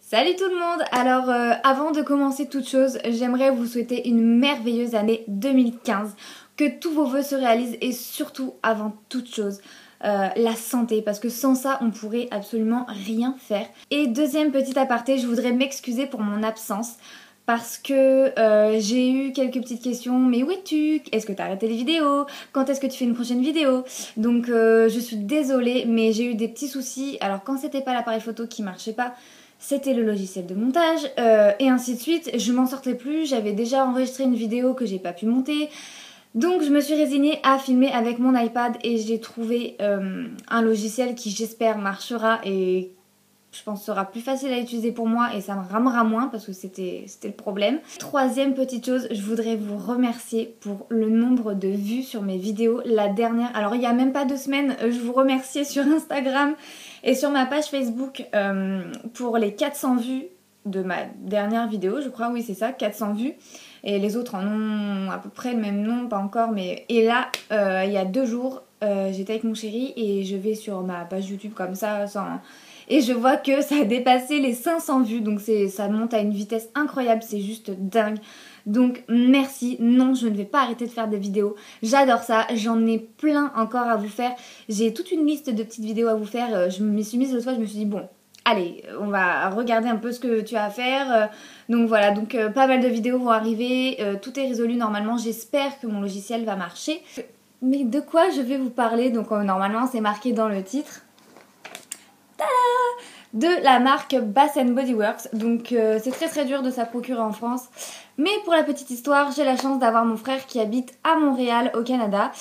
Salut tout le monde. Alors avant de commencer toute chose, j'aimerais vous souhaiter une merveilleuse année 2015, que tous vos vœux se réalisent et surtout avant toute chose la santé, parce que sans ça on pourrait absolument rien faire. Et deuxième petit aparté, je voudrais m'excuser pour mon absence parce que j'ai eu quelques petites questions. Mais où es-tu? Est-ce que t'as arrêté les vidéos? Quand est-ce que tu fais une prochaine vidéo? Donc je suis désolée, mais j'ai eu des petits soucis. Alors quand c'était pas l'appareil photo qui marchait pas, c'était le logiciel de montage et ainsi de suite. Je m'en sortais plus, j'avais déjà enregistré une vidéo que j'ai pas pu monter. Donc je me suis résignée à filmer avec mon iPad et j'ai trouvé un logiciel qui j'espère marchera et je pense sera plus facile à utiliser pour moi et ça me ramera moins parce que c'était le problème. Troisième petite chose, je voudrais vous remercier pour le nombre de vues sur mes vidéos. La dernière, alors il y a même pas 2 semaines, je vous remerciais sur Instagram et sur ma page Facebook pour les 400 vues de ma dernière vidéo, je crois, oui c'est ça, 400 vues. Et les autres en ont à peu près le même nom, pas encore, mais... Et là, il y a 2 jours, j'étais avec mon chéri et je vais sur ma page YouTube comme ça, sans... Et je vois que ça a dépassé les 500 vues, donc ça monte à une vitesse incroyable, c'est juste dingue. Donc merci, non je ne vais pas arrêter de faire des vidéos, j'adore ça, j'en ai plein encore à vous faire. J'ai toute une liste de petites vidéos à vous faire, je me suis mise le soir, je me suis dit bon... Allez, on va regarder un peu ce que tu as à faire. Donc voilà, donc pas mal de vidéos vont arriver. Tout est résolu normalement. J'espère que mon logiciel va marcher. Mais de quoi je vais vous parler? Donc normalement c'est marqué dans le titre. Tada! De la marque Bath Body Works. Donc c'est très dur de s'en procurer en France. Mais pour la petite histoire, j'ai la chance d'avoir mon frère qui habite à Montréal au Canada.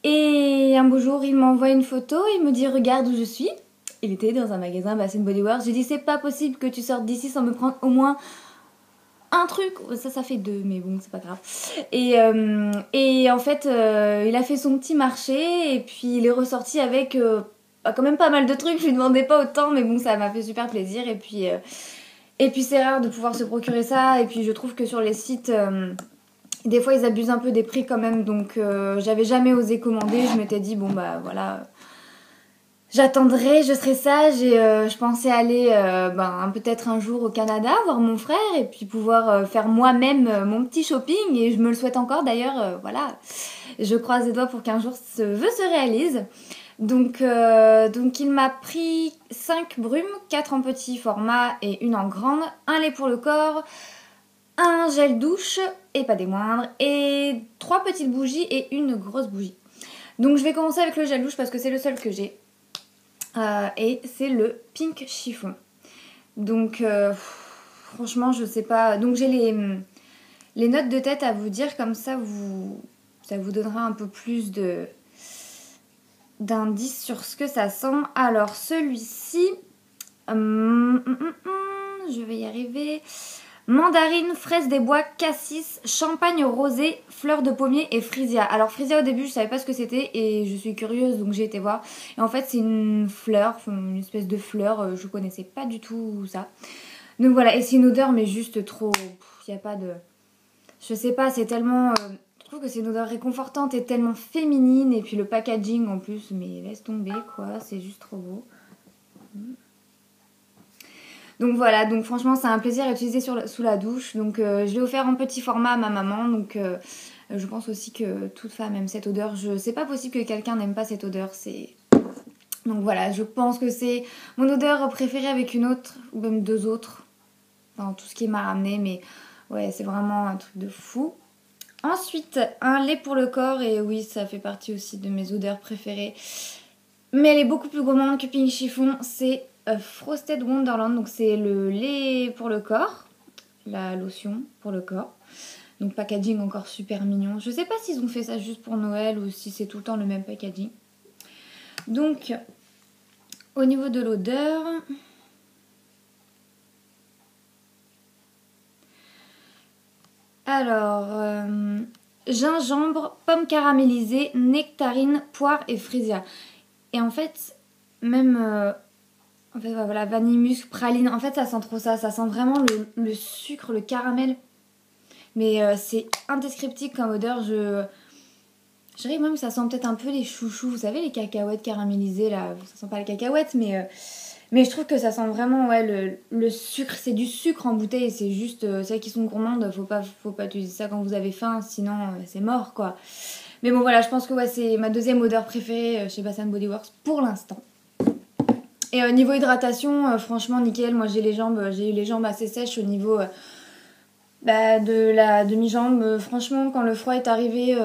Et un beau jour il m'envoie une photo, il me dit regarde où je suis. Il était dans un magasin Bath Body Works. J'ai dit c'est pas possible que tu sortes d'ici sans me prendre au moins un truc. Ça fait 2 mais bon c'est pas grave. Et en fait il a fait son petit marché et puis il est ressorti avec quand même pas mal de trucs. Je lui demandais pas autant mais bon ça m'a fait super plaisir. Et puis c'est rare de pouvoir se procurer ça. Et puis je trouve que sur les sites... des fois ils abusent un peu des prix quand même. Donc j'avais jamais osé commander. Je m'étais dit bon bah voilà... J'attendrai, je serai sage et je pensais aller peut-être un jour au Canada voir mon frère et puis pouvoir faire moi-même mon petit shopping et je me le souhaite encore d'ailleurs, voilà. Je croise les doigts pour qu'un jour ce vœu se réalise. Donc il m'a pris 5 brumes, 4 en petit format et 1 en grande, un lait pour le corps, un gel douche et pas des moindres et 3 petites bougies et 1 grosse bougie. Donc je vais commencer avec le gel douche parce que c'est le seul que j'ai. Et c'est le pink chiffon. Donc franchement je sais pas. Donc j'ai les notes de tête à vous dire, comme ça vous donnera un peu plus d'indices sur ce que ça sent. Alors celui-ci, je vais y arriver. Mandarine, fraise des bois, cassis, champagne rosé, fleur de pommier et frisia. Alors frisia au début je savais pas ce que c'était et je suis curieuse donc j'ai été voir. Et en fait c'est une fleur, une espèce de fleur, je connaissais pas du tout ça. Donc voilà, et c'est une odeur mais juste trop... Il n'y a pas de... Je sais pas, c'est tellement... je trouve que c'est une odeur réconfortante et tellement féminine. Et puis le packaging en plus, mais laisse tomber quoi, c'est juste trop beau. Donc voilà, donc franchement c'est un plaisir à utiliser sous la douche. Donc je l'ai offert en petit format à ma maman. Donc je pense aussi que toute femme aime cette odeur. C'est pas possible que quelqu'un n'aime pas cette odeur. Donc voilà, je pense que c'est mon odeur préférée avec une autre, ou même 2 autres. Enfin tout ce qui m'a ramené, mais ouais c'est vraiment un truc de fou. Ensuite, un lait pour le corps. Et oui, ça fait partie aussi de mes odeurs préférées. Mais elle est beaucoup plus gourmande que Pink Chiffon. C'est Frosted Wonderland, donc c'est le lait pour le corps, la lotion pour le corps. Donc packaging encore super mignon. Je sais pas s'ils ont fait ça juste pour Noël ou si c'est tout le temps le même packaging. Donc au niveau de l'odeur, alors gingembre, pomme caramélisée, nectarine, poire et frisia. Et en fait même en fait, voilà, vanille, musc, praline. En fait, ça sent trop ça. Ça sent vraiment le sucre, le caramel. Mais c'est indescriptible comme odeur. Je dirais même que ça sent peut-être un peu les chouchous. Vous savez, les cacahuètes caramélisées, là. Ça sent pas les cacahuètes, mais Mais je trouve que ça sent vraiment ouais, le sucre. C'est du sucre en bouteille. C'est juste, celles qui sont gourmandes, faut pas utiliser ça quand vous avez faim, sinon c'est mort quoi. Mais bon voilà, je pense que ouais, c'est ma deuxième odeur préférée chez Bath Body Works pour l'instant. Et niveau hydratation, franchement nickel. Moi j'ai eu les jambes assez sèches au niveau de la demi-jambe. Franchement, quand le froid est arrivé,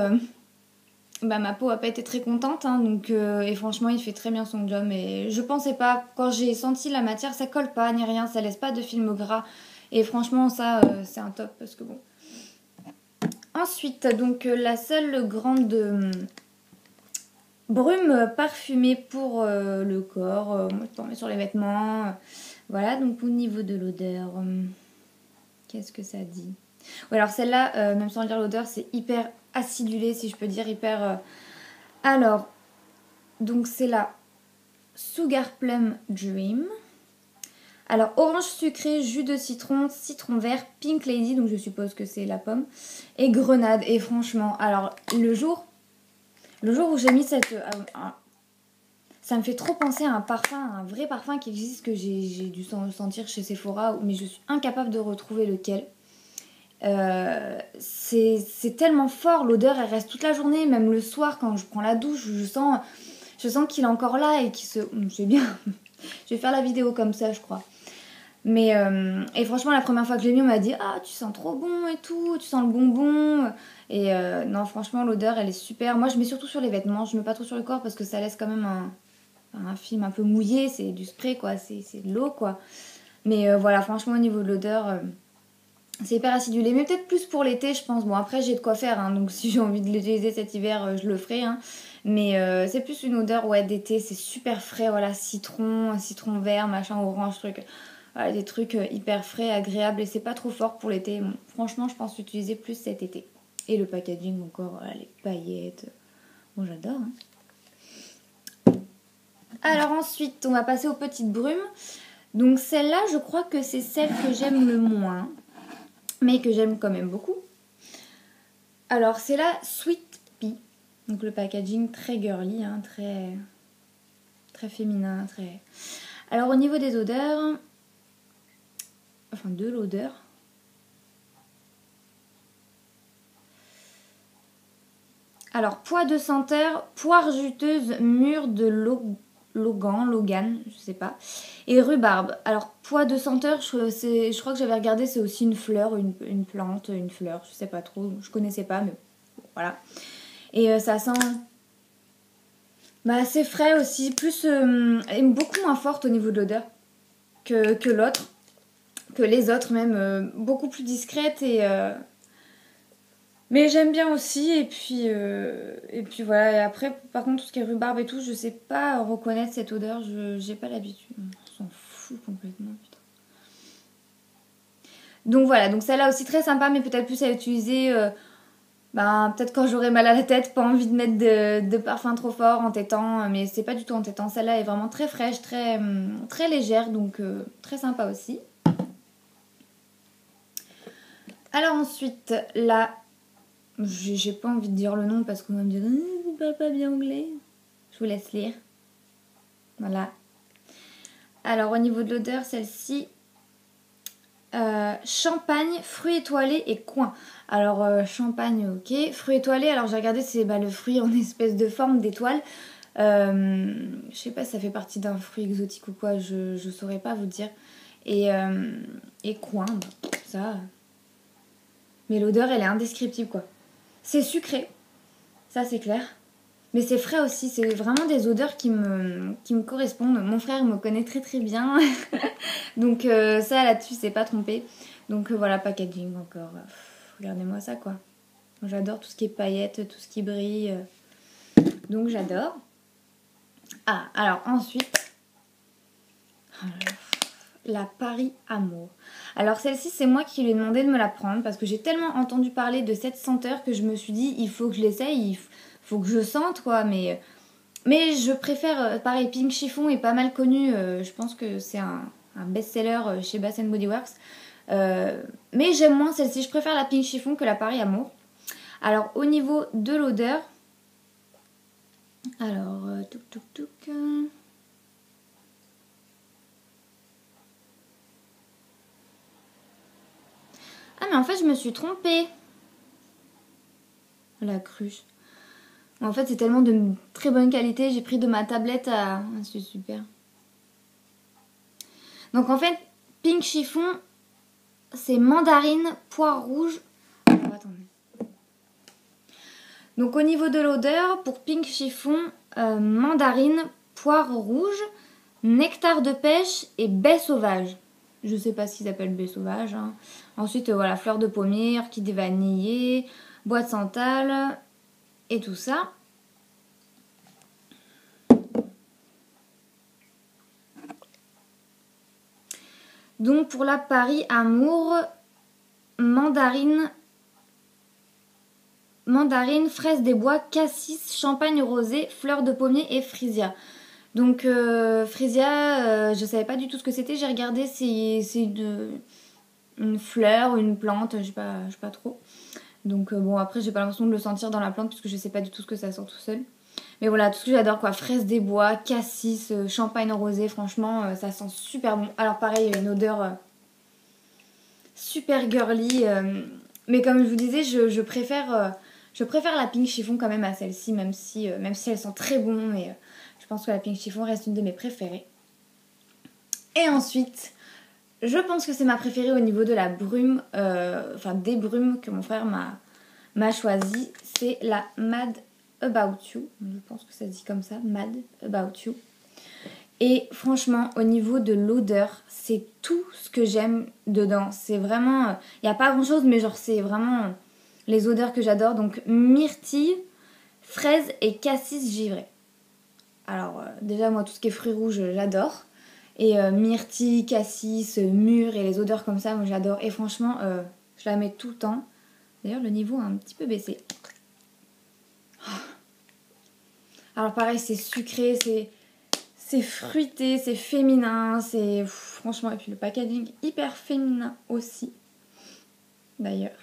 ma peau a pas été très contente. Hein, donc, et franchement, il fait très bien son job. Et je pensais pas, quand j'ai senti la matière, ça colle pas ni rien, ça laisse pas de film gras. Et franchement, ça, c'est un top parce que bon. Ensuite, donc la seule grande brume parfumée pour le corps. Moi, je peux en mettre sur les vêtements. Voilà, donc au niveau de l'odeur, qu'est-ce que ça dit? Ouais, alors celle-là, même sans dire l'odeur, c'est hyper acidulé, si je peux dire, hyper... Alors, donc c'est la Sugar Plum Dream. Alors, orange sucré, jus de citron, citron vert, Pink Lady, donc je suppose que c'est la pomme, et grenade. Et franchement, alors, le jour où j'ai mis cette... ça me fait trop penser à un parfum, un vrai parfum qui existe, que j'ai dû sentir chez Sephora, mais je suis incapable de retrouver lequel. C'est tellement fort, l'odeur elle reste toute la journée, même le soir quand je prends la douche, je sens qu'il est encore là et qu'il se... C'est bien, je vais faire la vidéo comme ça je crois. Mais et franchement la première fois que je l'ai mis on m'a dit ah tu sens trop bon et tout, tu sens le bonbon. Et non franchement l'odeur elle est super. Moi je mets surtout sur les vêtements, je mets pas trop sur le corps parce que ça laisse quand même un film un peu mouillé, c'est du spray quoi, c'est de l'eau quoi. Mais voilà franchement au niveau de l'odeur... c'est hyper acidulé, mais peut-être plus pour l'été, je pense. Bon, après, j'ai de quoi faire, hein, donc si j'ai envie de l'utiliser cet hiver, je le ferai. Hein. Mais c'est plus une odeur ouais, d'été, c'est super frais, voilà, citron vert, machin, orange, truc. Voilà, des trucs hyper frais, agréables, et c'est pas trop fort pour l'été. Bon, franchement, je pense l'utiliser plus cet été. Et le packaging encore, voilà, les paillettes. Bon, j'adore. Hein. Alors ensuite, on va passer aux petites brumes. Donc celle-là, je crois que c'est celle que j'aime le moins. Mais que j'aime quand même beaucoup. Alors c'est la Sweet Pea, donc le packaging très girly, hein, très féminin, très... Alors au niveau des odeurs, enfin de l'odeur, alors pois de senteur, poire juteuse, mûre de Logan, je sais pas, et rhubarbe. Alors pois de senteur, je crois que j'avais regardé, c'est aussi une fleur, une plante, une fleur, je sais pas trop, je connaissais pas, mais bon, voilà. Et ça sent assez frais aussi, plus et beaucoup moins forte au niveau de l'odeur que l'autre, que les autres même, beaucoup plus discrète et mais j'aime bien aussi et puis voilà. Et après par contre tout ce qui est rhubarbe et tout, je sais pas reconnaître cette odeur, j'ai pas l'habitude, on s'en fout complètement putain. Donc voilà, donc celle-là aussi très sympa, mais peut-être plus à utiliser peut-être quand j'aurai mal à la tête, pas envie de mettre de parfum trop fort en tétant, mais c'est pas du tout en tétant. Celle-là est vraiment très fraîche, très légère, donc très sympa aussi. Alors ensuite, là, j'ai pas envie de dire le nom parce qu'on va me dire c'est pas bien anglais. Je vous laisse lire. Voilà. Alors au niveau de l'odeur, celle-ci, champagne, fruits étoilés et coin. Alors champagne ok, fruits étoilés, alors j'ai regardé c'est le fruit en espèce de forme d'étoile. Je sais pas si ça fait partie d'un fruit exotique ou quoi, je saurais pas vous dire. Et coin, ça... Mais l'odeur elle est indescriptible quoi. C'est sucré, ça c'est clair. Mais c'est frais aussi, c'est vraiment des odeurs qui me correspondent. Mon frère me connaît très très bien. Donc ça là-dessus c'est pas trompé. Donc voilà, packaging encore. Regardez-moi ça quoi. J'adore tout ce qui est paillettes, tout ce qui brille. Donc j'adore. Ah, alors ensuite, la Paris Amour. Alors celle-ci c'est moi qui lui ai demandé de me la prendre parce que j'ai tellement entendu parler de cette senteur que je me suis dit il faut que je l'essaye, il faut que je sente quoi. Mais je préfère, pareil, Pink Chiffon est pas mal connu. Je pense que c'est un best-seller chez Bath Body Works. Mais j'aime moins celle-ci. Je préfère la Pink Chiffon que la Paris Amour. Alors, au niveau de l'odeur... Alors, touc. Ah mais en fait je me suis trompée. La cruche. En fait c'est tellement de très bonne qualité, j'ai pris de ma tablette à... Ah, c'est super. Donc en fait, Pink Chiffon, c'est mandarine, poire rouge. Attendez. Donc au niveau de l'odeur, pour Pink Chiffon, mandarine, poire rouge, nectar de pêche et baie sauvage. Je sais pas ce qu'ils appellent baie sauvage. Hein. Ensuite, voilà, fleur de pommier, orchidée vanillée, bois de santal et tout ça. Donc pour la Paris Amour, mandarine, fraise des bois, cassis, champagne rosé, fleur de pommier et frisia. Donc frisia, je savais pas du tout ce que c'était. J'ai regardé, c'est une fleur, une plante, je sais pas trop. Donc bon, après j'ai pas l'impression de le sentir dans la plante puisque je sais pas du tout ce que ça sent tout seul. Mais voilà, tout ce que j'adore quoi, fraise des bois, cassis, champagne rosé, franchement ça sent super bon. Alors pareil, il y a une odeur super girly. Mais comme je vous disais, je préfère la Pink Chiffon quand même à celle-ci, même si elle sent très bon. Mais je pense que la Pink Chiffon reste une de mes préférées. Et ensuite, je pense que c'est ma préférée au niveau de la brume, enfin des brumes que mon frère m'a choisi. C'est la Mad About You. Je pense que ça se dit comme ça, Mad About You. Et franchement, au niveau de l'odeur, c'est tout ce que j'aime dedans. C'est vraiment... Il n'y a pas grand chose, mais genre c'est vraiment les odeurs que j'adore. Donc myrtille, fraise et cassis givré. Alors déjà moi tout ce qui est fruits rouges j'adore. Et myrtille, cassis, mûre et les odeurs comme ça, moi j'adore. Et franchement, je la mets tout le temps. D'ailleurs le niveau a un petit peu baissé. Alors pareil, c'est sucré, c'est fruité, c'est féminin, c'est franchement, et puis le packaging hyper féminin aussi, d'ailleurs.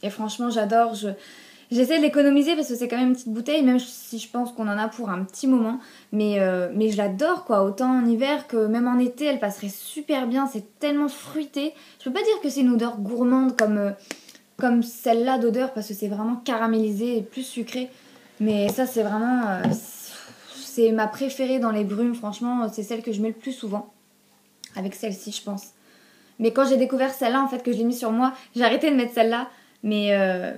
Et franchement, j'adore, j'essaie de l'économiser parce que c'est quand même une petite bouteille, même si je pense qu'on en a pour un petit moment, mais je l'adore quoi, autant en hiver que même en été, elle passerait super bien, c'est tellement fruité. Je peux pas dire que c'est une odeur gourmande comme celle-là d'odeur parce que c'est vraiment caramélisé et plus sucré, mais ça c'est vraiment... c'est ma préférée dans les brumes, franchement, c'est celle que je mets le plus souvent. Avec celle-ci, je pense. Mais quand j'ai découvert celle-là, en fait, que je l'ai mis sur moi, j'ai arrêté de mettre celle-là. Mais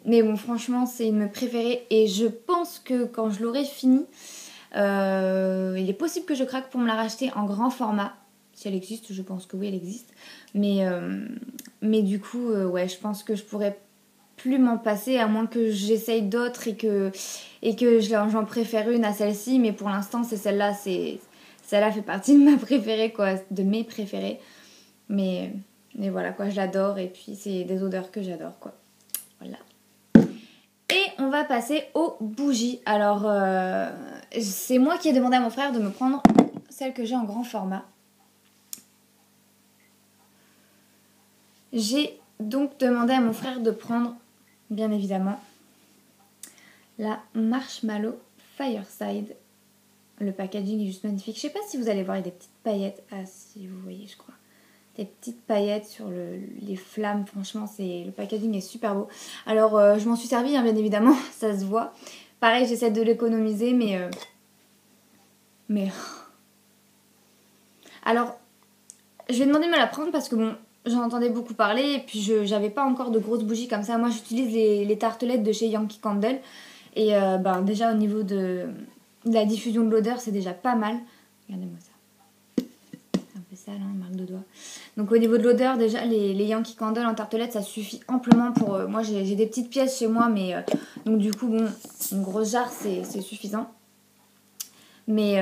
bon, franchement, c'est une de mes préférées. Et je pense que quand je l'aurai fini, il est possible que je craque pour me la racheter en grand format. Si elle existe, je pense que oui, elle existe. Mais du coup, ouais, je pense que je pourrais plus m'en passer, à moins que j'essaye d'autres et que j'en préfère une à celle-ci, mais pour l'instant c'est celle-là, celle-là fait partie de ma préférée quoi, de mes préférées, mais voilà quoi, je l'adore et puis c'est des odeurs que j'adore quoi, voilà. Et on va passer aux bougies. Alors c'est moi qui ai demandé à mon frère de me prendre celle que j'ai en grand format. J'ai donc demandé à mon frère de prendre, bien évidemment, la Marshmallow Fireside. Le packaging est juste magnifique. Je sais pas si vous allez voir, il y a des petites paillettes. Ah si, vous voyez, je crois. Des petites paillettes sur les flammes. Franchement, le packaging est super beau. Alors, je m'en suis servie, hein, bien évidemment. Ça se voit. Pareil, j'essaie de l'économiser, mais... Alors, je vais demander de me la prendre parce que bon... J'en entendais beaucoup parler et puis j'avais pas encore de grosses bougies comme ça. Moi j'utilise les tartelettes de chez Yankee Candle. Et déjà au niveau de la diffusion de l'odeur c'est déjà pas mal. Regardez-moi ça. C'est un peu sale, hein, marque de doigt. Donc au niveau de l'odeur déjà les Yankee Candle en tartelettes ça suffit amplement pour... moi j'ai des petites pièces chez moi mais donc du coup bon une grosse jarre c'est suffisant. Mais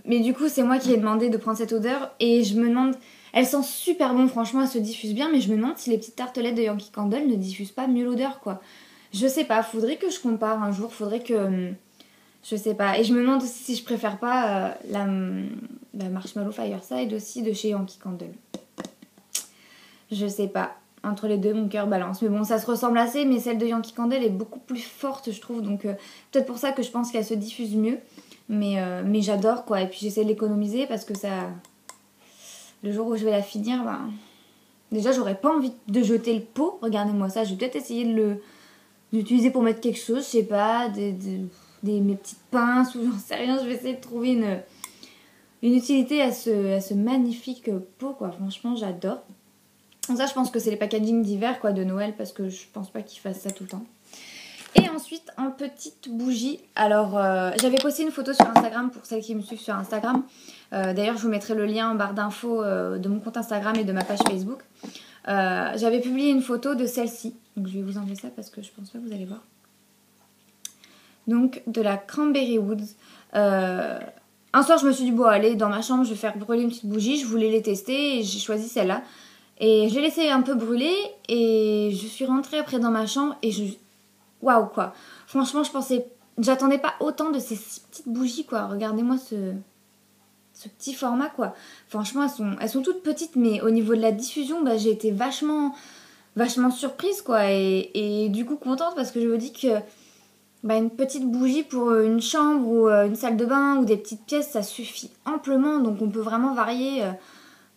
du coup c'est moi qui ai demandé de prendre cette odeur et je me demande... Elle sent super bon, franchement, elle se diffuse bien, mais je me demande si les petites tartelettes de Yankee Candle ne diffusent pas mieux l'odeur, quoi. Je sais pas, faudrait que je compare un jour, faudrait que... Je sais pas. Et je me demande aussi si je préfère pas la Marshmallow Fireside aussi de chez Yankee Candle. Je sais pas. Entre les deux, mon cœur balance. Mais bon, ça se ressemble assez, mais celle de Yankee Candle est beaucoup plus forte, je trouve. Donc peut-être pour ça que je pense qu'elle se diffuse mieux. Mais j'adore, quoi. Et puis j'essaie de l'économiser parce que ça... Le jour où je vais la finir, Déjà, j'aurais pas envie de jeter le pot. Regardez-moi ça. Je vais peut-être essayer de l'utiliser pour mettre quelque chose. Je sais pas, mes petites pinces ou j'en sais rien. Je vais essayer de trouver une utilité à ce magnifique pot, quoi. Franchement, j'adore. Ça, je pense que c'est les packaging d'hiver, quoi, de Noël, parce que je pense pas qu'ils fassent ça tout le temps. Et ensuite, en petite bougie. Alors, j'avais posté une photo sur Instagram pour celles qui me suivent sur Instagram. D'ailleurs, je vous mettrai le lien en barre d'infos de mon compte Instagram et de ma page Facebook. J'avais publié une photo de celle-ci. Donc, je vais vous enlever ça parce que je pense pas que vous allez voir. Donc, de la Cranberry Woods. Un soir, je me suis dit, bon, allez, dans ma chambre, je vais faire brûler une petite bougie. Je voulais les tester et j'ai choisi celle-là. Et je l'ai laissé un peu brûler. Et je suis rentrée après dans ma chambre et waouh, quoi. Franchement, j'attendais pas autant de ces 6 petites bougies, quoi. Regardez-moi ce petit format, quoi. Franchement, elles sont toutes petites, mais au niveau de la diffusion, bah, j'ai été vachement surprise, quoi. Et du coup, contente parce que je me dis que bah, une petite bougie pour une chambre ou une salle de bain ou des petites pièces, ça suffit amplement. Donc, on peut vraiment varier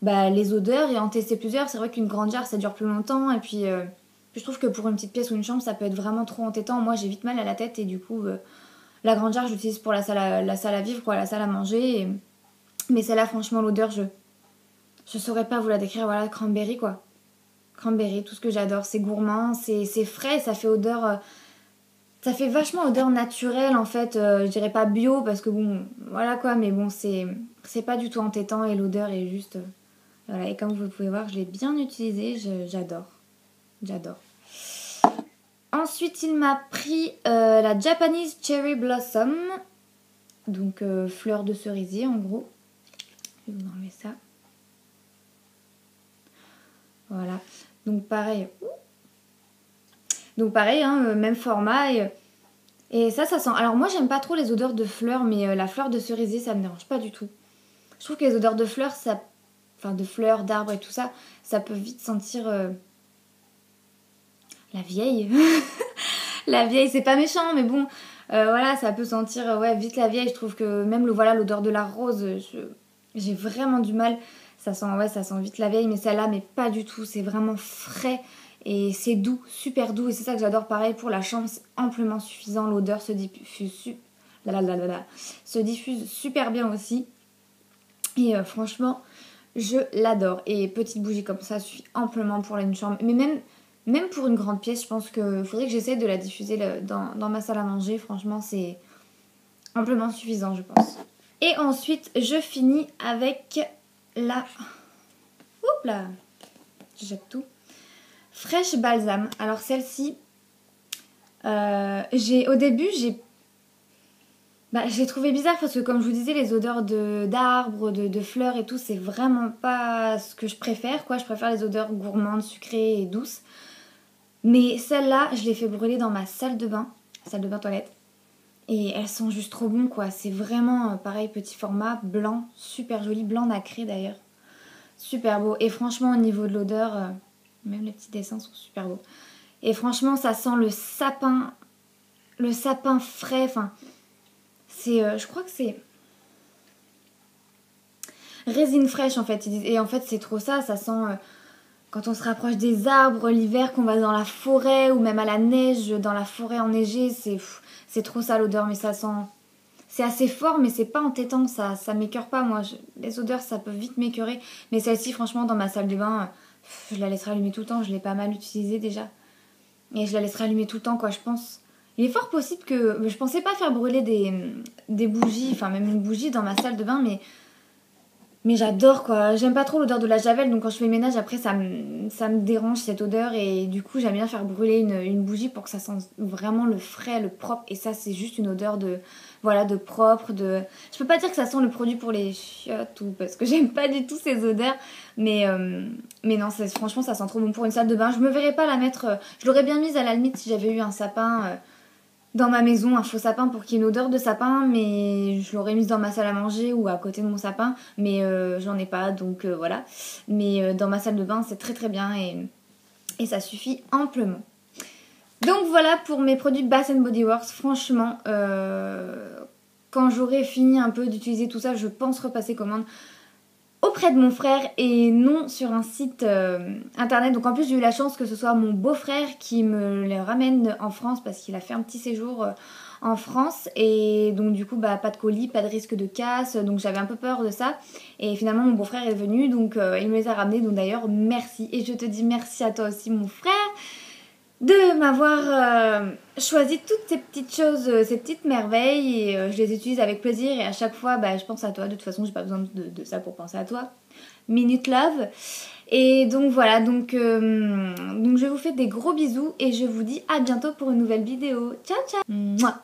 les odeurs et en tester plusieurs. C'est vrai qu'une grande jarre, ça dure plus longtemps. Et puis, je trouve que pour une petite pièce ou une chambre, ça peut être vraiment trop entêtant. Moi, j'ai vite mal à la tête et du coup, la grande jarre, j'utilise pour la salle à vivre, quoi, la salle à manger. Mais celle-là, franchement, l'odeur, je saurais pas vous la décrire. Voilà, cranberry, quoi. Cranberry, tout ce que j'adore. C'est gourmand, c'est frais, ça fait odeur... ça fait vachement odeur naturelle, en fait. Je dirais pas bio, parce que bon, voilà quoi. Mais bon, c'est pas du tout entêtant et l'odeur est juste... voilà, et comme vous pouvez voir, je l'ai bien utilisé. J'adore. J'adore. Ensuite, il m'a pris la Japanese Cherry Blossom. Donc, fleur de cerisier, en gros. Je vais vous enlever ça. Voilà. Donc, pareil. Hein, même format. Et ça sent... Alors, moi, j'aime pas trop les odeurs de fleurs, mais la fleur de cerisier, ça me dérange pas du tout. Je trouve que les odeurs de fleurs, enfin, de fleurs, d'arbres et tout ça, ça peut vite sentir... la vieille. La vieille, c'est pas méchant, mais bon, voilà, ça peut sentir vite la vieille. Je trouve que même l'odeur de la rose, j'ai vraiment du mal. Ça sent vite la vieille, mais celle-là, mais pas du tout. C'est vraiment frais et c'est doux, super doux. Et c'est ça que j'adore. Pareil pour la chambre, c'est amplement suffisant. L'odeur se diffuse super bien aussi. Et franchement, je l'adore. Et petite bougie comme ça suffit amplement pour une chambre. Mais même pour une grande pièce, je pense qu'il faudrait que j'essaie de la diffuser dans ma salle à manger. Franchement, c'est amplement suffisant, je pense. Et ensuite, je finis avec la... Oups là, je jette tout. Fresh Balsam. Alors celle-ci, au début, j'ai trouvé bizarre parce que comme je vous disais, les odeurs d'arbres, de fleurs et tout, c'est vraiment pas ce que je préfère, quoi. Je préfère les odeurs gourmandes, sucrées et douces. Mais celle-là, je l'ai fait brûler dans ma salle de bain toilette. Et elles sont juste trop bonnes, quoi. C'est vraiment, pareil, petit format, blanc, super joli, blanc nacré d'ailleurs. Super beau. Et franchement, au niveau de l'odeur, même les petits dessins sont super beaux. Et franchement, ça sent le sapin frais. Enfin, je crois que c'est résine fraîche en fait. Et en fait, c'est trop ça sent... quand on se rapproche des arbres l'hiver, qu'on va dans la forêt ou même à la neige, dans la forêt enneigée, c'est trop ça l'odeur, mais ça sent... C'est assez fort, mais c'est pas entêtant, ça m'écœure pas, moi. Les odeurs, ça peut vite m'écœurer. Mais celle-ci, franchement, dans ma salle de bain, je la laisserai allumer tout le temps. Je l'ai pas mal utilisée déjà. Et je la laisserai allumer tout le temps, quoi, je pense. Il est fort possible que... Je pensais pas faire brûler des bougies, enfin même une bougie dans ma salle de bain, mais j'adore, quoi. J'aime pas trop l'odeur de la javel, donc quand je fais le ménage, après, ça me dérange cette odeur. Et du coup, j'aime bien faire brûler une bougie pour que ça sente vraiment le frais, le propre. Et ça, c'est juste une odeur de propre. Je peux pas dire que ça sent le produit pour les chiottes, parce que j'aime pas du tout ces odeurs. Mais non, franchement, ça sent trop bon pour une salle de bain. Je me verrais pas la mettre... je l'aurais bien mise à la limite si j'avais eu un sapin... dans ma maison, un faux sapin pour qu'il y ait une odeur de sapin, mais je l'aurais mise dans ma salle à manger ou à côté de mon sapin, mais j'en ai pas, donc voilà. Mais dans ma salle de bain, c'est très très bien et ça suffit amplement. Donc voilà pour mes produits Bath Body Works. Franchement, quand j'aurai fini un peu d'utiliser tout ça, je pense repasser commande. auprès de mon frère et non sur un site internet. Donc en plus j'ai eu la chance que ce soit mon beau-frère qui me les ramène en France parce qu'il a fait un petit séjour en France et donc du coup bah pas de colis, pas de risque de casse, donc j'avais un peu peur de ça et finalement mon beau-frère est venu donc il me les a ramenés, donc d'ailleurs merci et je te dis merci à toi aussi mon frère de m'avoir choisi toutes ces petites choses, ces petites merveilles et je les utilise avec plaisir et à chaque fois bah, je pense à toi, de toute façon j'ai pas besoin de ça pour penser à toi. Minute Love. Et donc voilà, donc je vous fais des gros bisous et je vous dis à bientôt pour une nouvelle vidéo. Ciao ciao. Mouah.